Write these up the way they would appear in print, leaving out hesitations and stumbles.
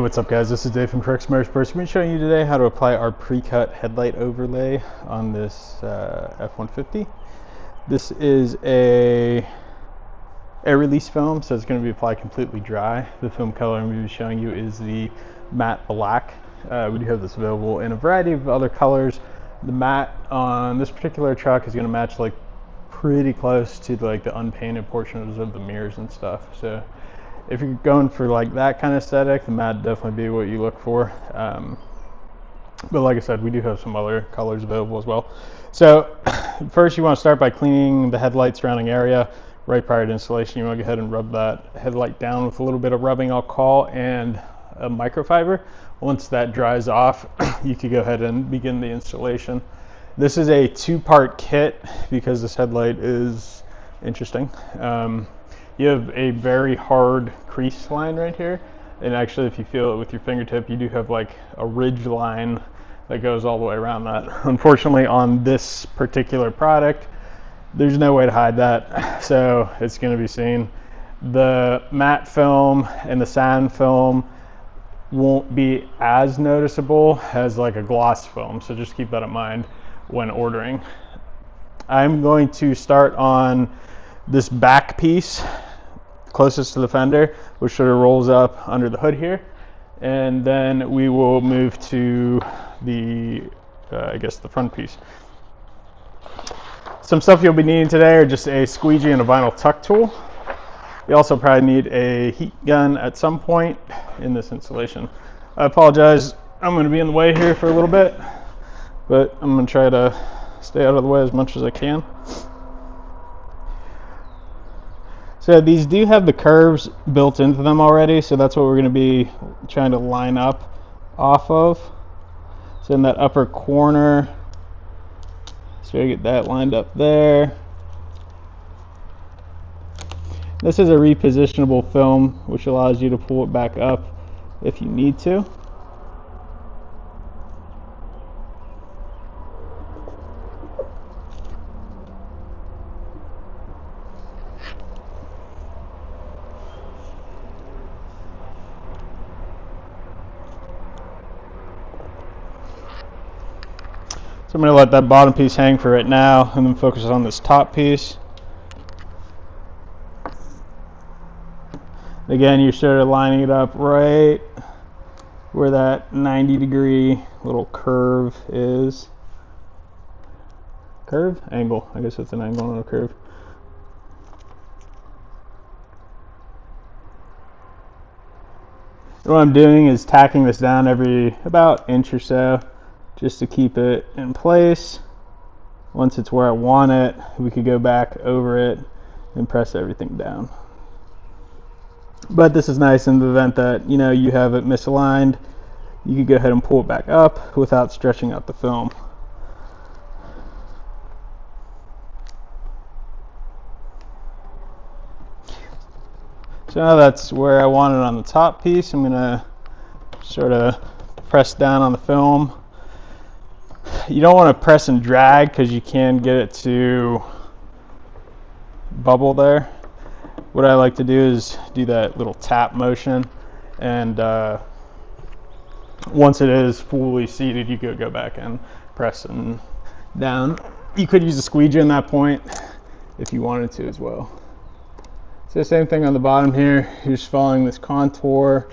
what's up guys, this is Dave from Crux Motorsports. I'm going to be showing you today how to apply our pre-cut headlight overlay on this F150. This is a air release film, so it's going to be applied completely dry. The film color I'm going to be showing you is the matte black. We do have this available in a variety of other colors. The matte on this particular truck is going to match like pretty close to like the unpainted portions of the mirrors and stuff. So if you're going for like that kind of aesthetic, the matte definitely be what you look for. But like I said, we do have some other colors available as well. So first you want to start by cleaning the headlight surrounding area. Right prior to installation, you want to go ahead and rub that headlight down with a little bit of rubbing alcohol and a microfiber. Once that dries off, you can go ahead and begin the installation. This is a two-part kit because this headlight is interesting. You have a very hard crease line right here, and actually if you feel it with your fingertip, you do have like a ridge line that goes all the way around that. Unfortunately, on this particular product, there's no way to hide that, so it's going to be seen. The matte film and the sand film won't be as noticeable as like a gloss film, so just keep that in mind when ordering. I'm going to start on this back piece closest to the fender, which sort of rolls up under the hood here, and then we will move to the I guess the front piece. Some stuff you'll be needing today are just a squeegee and a vinyl tuck tool. You also probably need a heat gun at some point in this installation. I apologize, I'm going to be in the way here for a little bit, but I'm going to try to stay out of the way as much as I can. So these do have the curves built into them already, so that's what we're going to be trying to line up off of. So in that upper corner, so I get that lined up there. This is a repositionable film, which allows you to pull it back up if you need to. So I'm going to let that bottom piece hang for right now and then focus on this top piece. Again, you're sort of lining it up right where that 90-degree little curve is. Curve? Angle. I guess it's an angle, not a curve. And what I'm doing is tacking this down every about inch or so, just to keep it in place. Once it's where I want it, we could go back over it and press everything down. But this is nice in the event that you have it misaligned. You could go ahead and pull it back up without stretching out the film. So now that's where I want it on the top piece. I'm gonna sort of press down on the film. You don't want to press and drag because you can get it to bubble there. What I like to do is do that little tap motion, and once it is fully seated, you could go back and press and down. You could use a squeegee in that point if you wanted to as well. So same thing on the bottom here. You're just following this contour.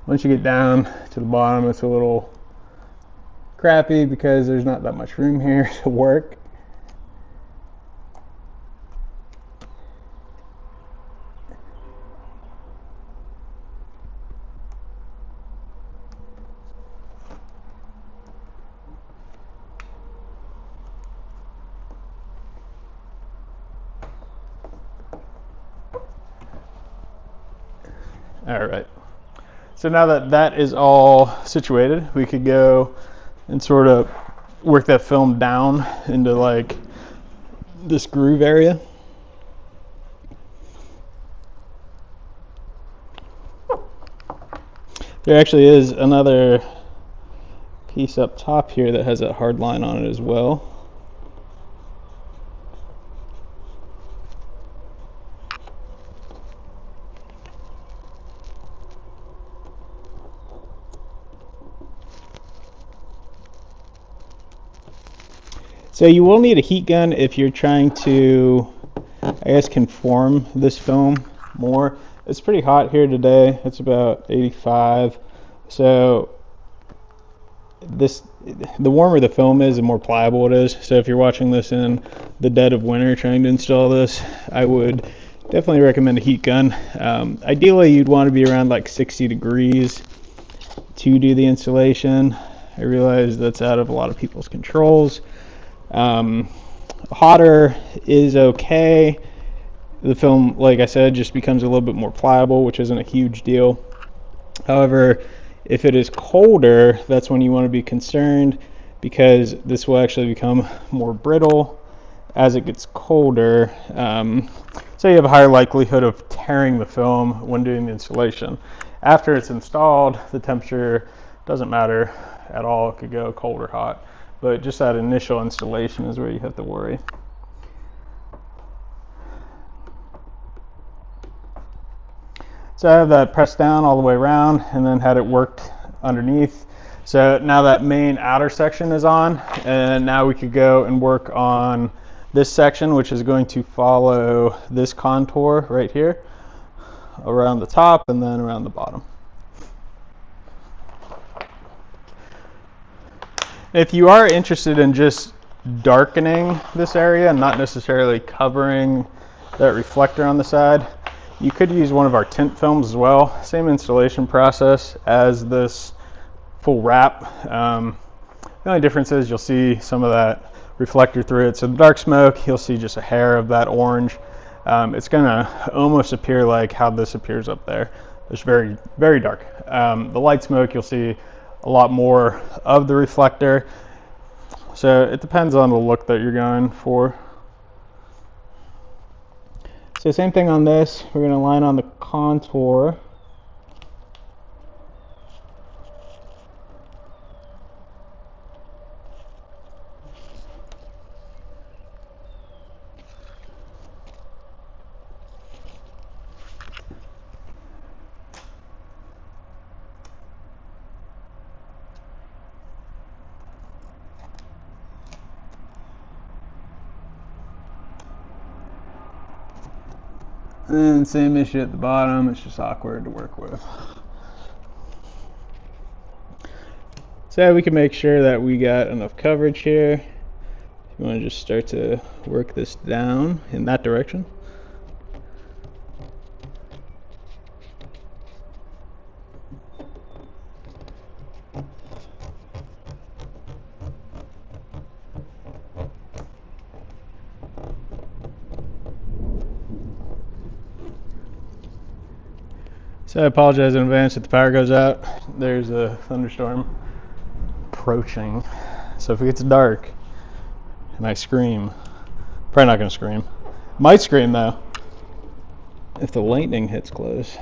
Once you get down to the bottom, it's a little crappy because there's not that much room here to work. All right, so now that that is all situated, we could go and sort of work that film down into like this groove area. There actually is another piece up top here that has a hard line on it as well. So you will need a heat gun if you're trying to, I guess, conform this film more. It's pretty hot here today. It's about 85. So the warmer the film is, the more pliable it is. So if you're watching this in the dead of winter trying to install this, I would definitely recommend a heat gun. Ideally, you'd want to be around like 60 degrees to do the installation. I realize that's out of a lot of people's controls. Hotter is okay. The film, like I said, just becomes a little bit more pliable, which isn't a huge deal. However, if it is colder, that's when you want to be concerned, because this will actually become more brittle as it gets colder. So you have a higher likelihood of tearing the film when doing the installation. After it's installed, the temperature doesn't matter at all. It could go cold or hot, but just that initial installation is where you have to worry. So I have that pressed down all the way around and then had it worked underneath. So now that main outer section is on, and now we could go and work on this section, which is going to follow this contour right here around the top and then around the bottom. If you are interested in just darkening this area and not necessarily covering that reflector on the side, you could use one of our tint films as well. Same installation process as this full wrap. The only difference is you'll see some of that reflector through it. So the dark smoke, you'll see just a hair of that orange. It's gonna almost appear like how this appears up there. It's very, very dark. The light smoke, you'll see a lot more of the reflector. So it depends on the look that you're going for. So same thing on this, we're going to line on the contour. And same issue at the bottom, it's just awkward to work with. So we can make sure that we got enough coverage here. You want to just start to work this down in that direction. So I apologize in advance if the power goes out. There's a thunderstorm approaching. So if it gets dark and I scream, probably not going to scream. Might scream though if the lightning hits close.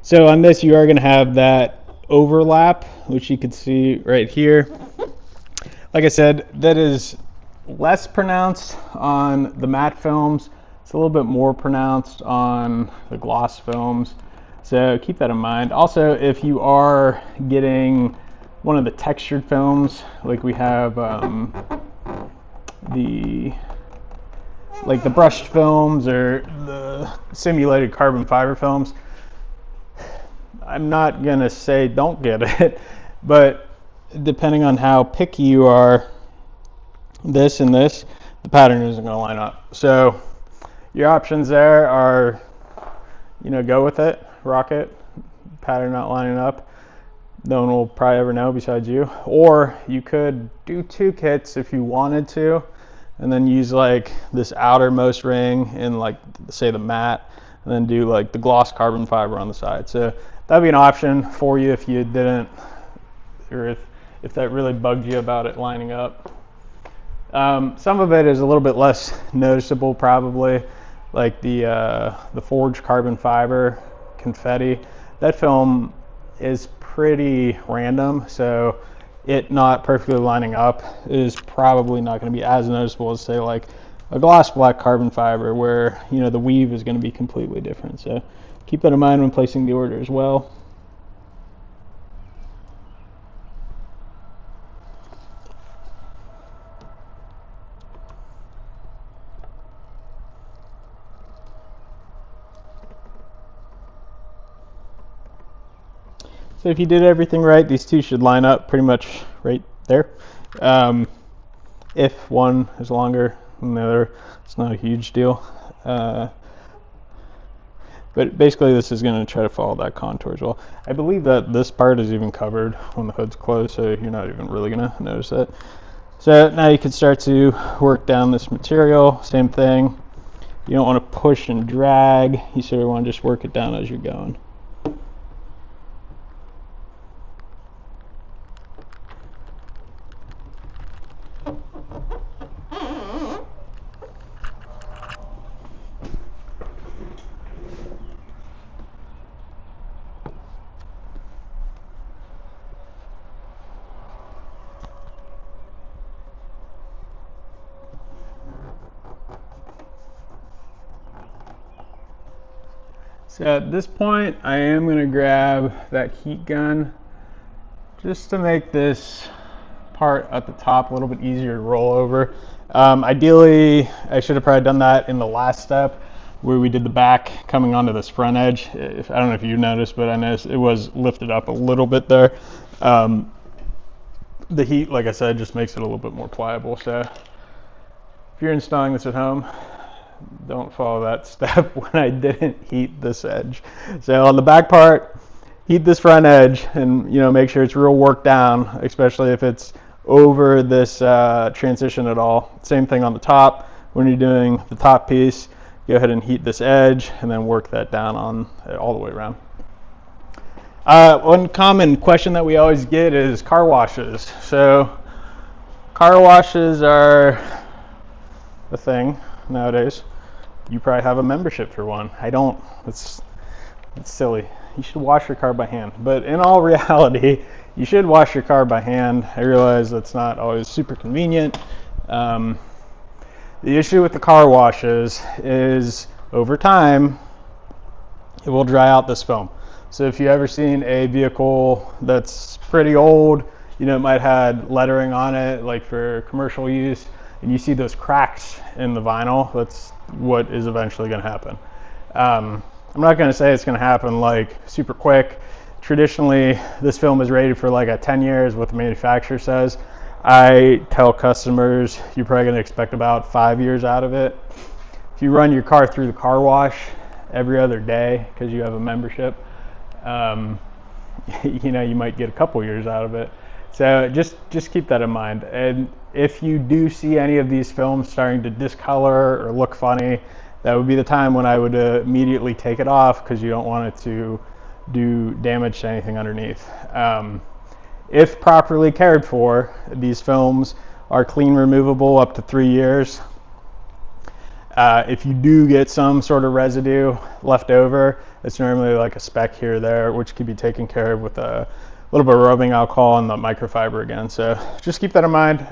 So on this you are going to have that overlap, which you can see right here. Like I said, that is less pronounced on the matte films. It's a little bit more pronounced on the gloss films, so keep that in mind. Also, if you are getting one of the textured films, like we have the brushed films or the simulated carbon fiber films, I'm not gonna say don't get it, but depending on how picky you are, this and this, the pattern isn't gonna line up. So your options there are, go with it, rock it, pattern not lining up. No one will probably ever know besides you. Or you could do two kits if you wanted to, and then use like this outermost ring in like, say, the matte, and then do like the gloss carbon fiber on the side. So that'd be an option for you if you didn't, or if that really bugged you about it lining up. Some of it is a little bit less noticeable probably, like the forged carbon fiber confetti. That film is pretty random, so it not perfectly lining up is probably not going to be as noticeable as, say, like a gloss black carbon fiber, where the weave is going to be completely different. So keep that in mind when placing the order as well. So if you did everything right, these two should line up pretty much right there. If one is longer than the other, it's not a huge deal. But basically this is going to try to follow that contour as well. I believe that this part is even covered when the hood's closed, so you're not even really going to notice it. So now you can start to work down this material. Same thing. You don't want to push and drag. You sort of want to just work it down as you're going. So at this point, I am going to grab that heat gun just to make this part at the top a little bit easier to roll over. Ideally, I should have probably done that in the last step where we did the back coming onto this front edge. I don't know if you noticed, but I noticed it was lifted up a little bit there. The heat, like I said, just makes it a little bit more pliable. So if you're installing this at home, don't follow that step when I didn't heat this edge. So on the back part, heat this front edge and make sure it's real worked down, especially if it's over this transition at all. Same thing on the top. When you're doing the top piece, go ahead and heat this edge and then work that down on all the way around. One common question that we always get is car washes. So car washes are a thing nowadays. You probably have a membership for one. I don't. It's silly. You should wash your car by hand. But in all reality, you should wash your car by hand. I realize that's not always super convenient. The issue with the car washes is over time, it will dry out this film. So if you've ever seen a vehicle that's pretty old, it might have had lettering on it, like for commercial use, and you see those cracks in the vinyl, that's what is eventually going to happen. I'm not going to say it's going to happen like super quick. Traditionally, this film is rated for like a 10 years, what the manufacturer says. I tell customers you're probably going to expect about 5 years out of it. If you run your car through the car wash every other day because you have a membership, you might get a couple years out of it. So just keep that in mind. And if you do see any of these films starting to discolor or look funny, that would be the time when I would immediately take it off because you don't want it to do damage to anything underneath. If properly cared for, these films are clean removable up to 3 years. If you do get some sort of residue left over, it's normally like a speck here or there, which can be taken care of with a little bit of rubbing alcohol and the microfiber again. So just keep that in mind.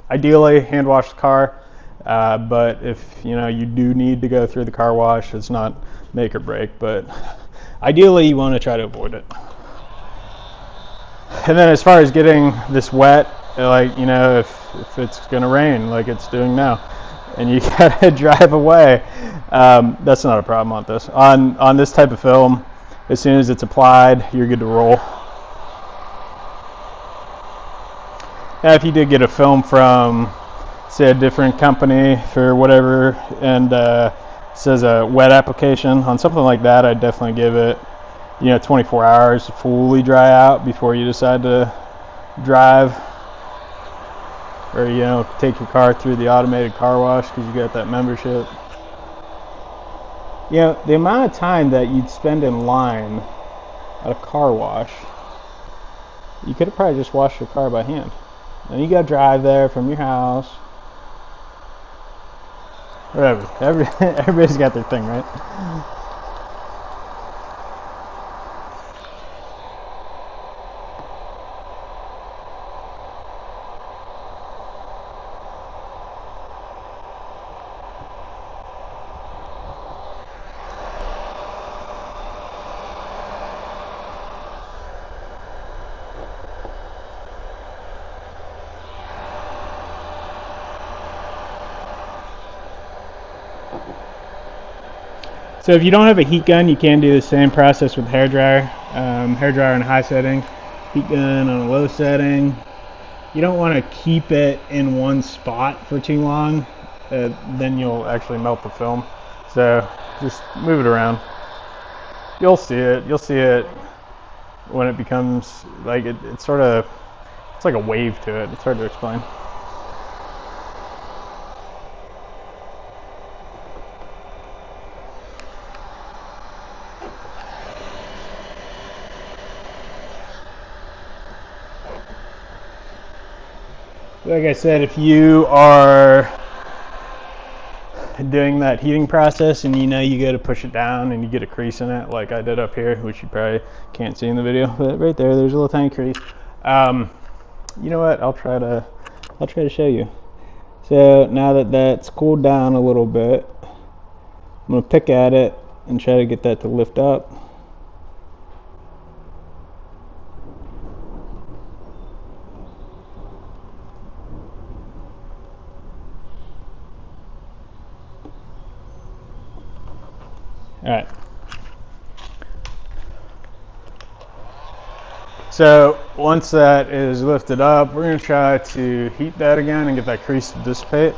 Ideally, hand wash the car, but if you do need to go through the car wash, it's not make or break, but ideally you want to try to avoid it. And then as far as getting this wet, if it's going to rain like it's doing now, and you gotta drive away, that's not a problem on this. On this type of film, as soon as it's applied, you're good to roll. Now, if you did get a film from, say, a different company for whatever, and says a wet application on something like that, I'd definitely give it 24 hours to fully dry out before you decide to drive, or take your car through the automated car wash because you got that membership. The amount of time that you'd spend in line at a car wash, you could have probably just washed your car by hand. And you got to drive there from your house. Whatever. Everybody's got their thing, right? So if you don't have a heat gun, you can do the same process with a hairdryer. hair dryer on a high setting, heat gun on a low setting. You don't want to keep it in one spot for too long, then you'll actually melt the film. So just move it around. You'll see it when it becomes like it's like a wave to it. It's hard to explain. Like I said, if you are doing that heating process and you know you go to push it down and you get a crease in it, like I did up here, which you probably can't see in the video, but right there, there's a little tiny crease. You know what? I'll try to show you. So now that that's cooled down a little bit, I'm gonna pick at it and try to get that to lift up. All right. So once that is lifted up, we're going to try to heat that again and get that crease to dissipate.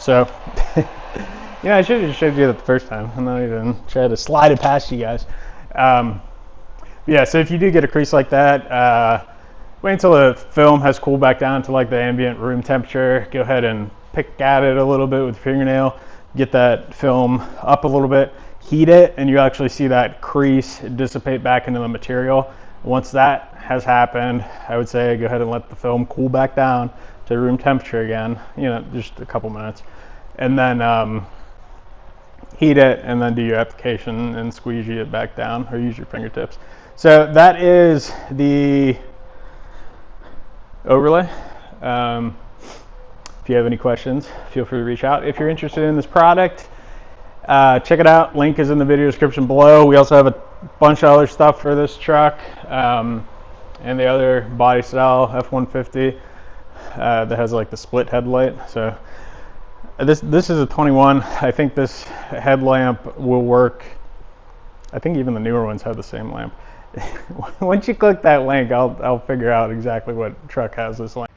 So, I should have showed you that the first time. I'm not even trying to slide it past you guys. Yeah, so if you do get a crease like that, wait until the film has cooled back down to like the ambient room temperature. Go ahead and pick at it a little bit with your fingernail. Get that film up a little bit, heat it, and you actually see that crease dissipate back into the material. Once that has happened, I would say go ahead and let the film cool back down to room temperature again, just a couple minutes. And then heat it, and then do your application and squeegee it back down, or use your fingertips. So that is the overlay. If you have any questions, feel free to reach out. If you're interested in this product, check it out. Link is in the video description below. We also have a bunch of other stuff for this truck and the other body style F150 that has like the split headlight. So this is a 21. I think this headlamp will work. I think even the newer ones have the same lamp. Once you click that link, I'll figure out exactly what truck has this lamp.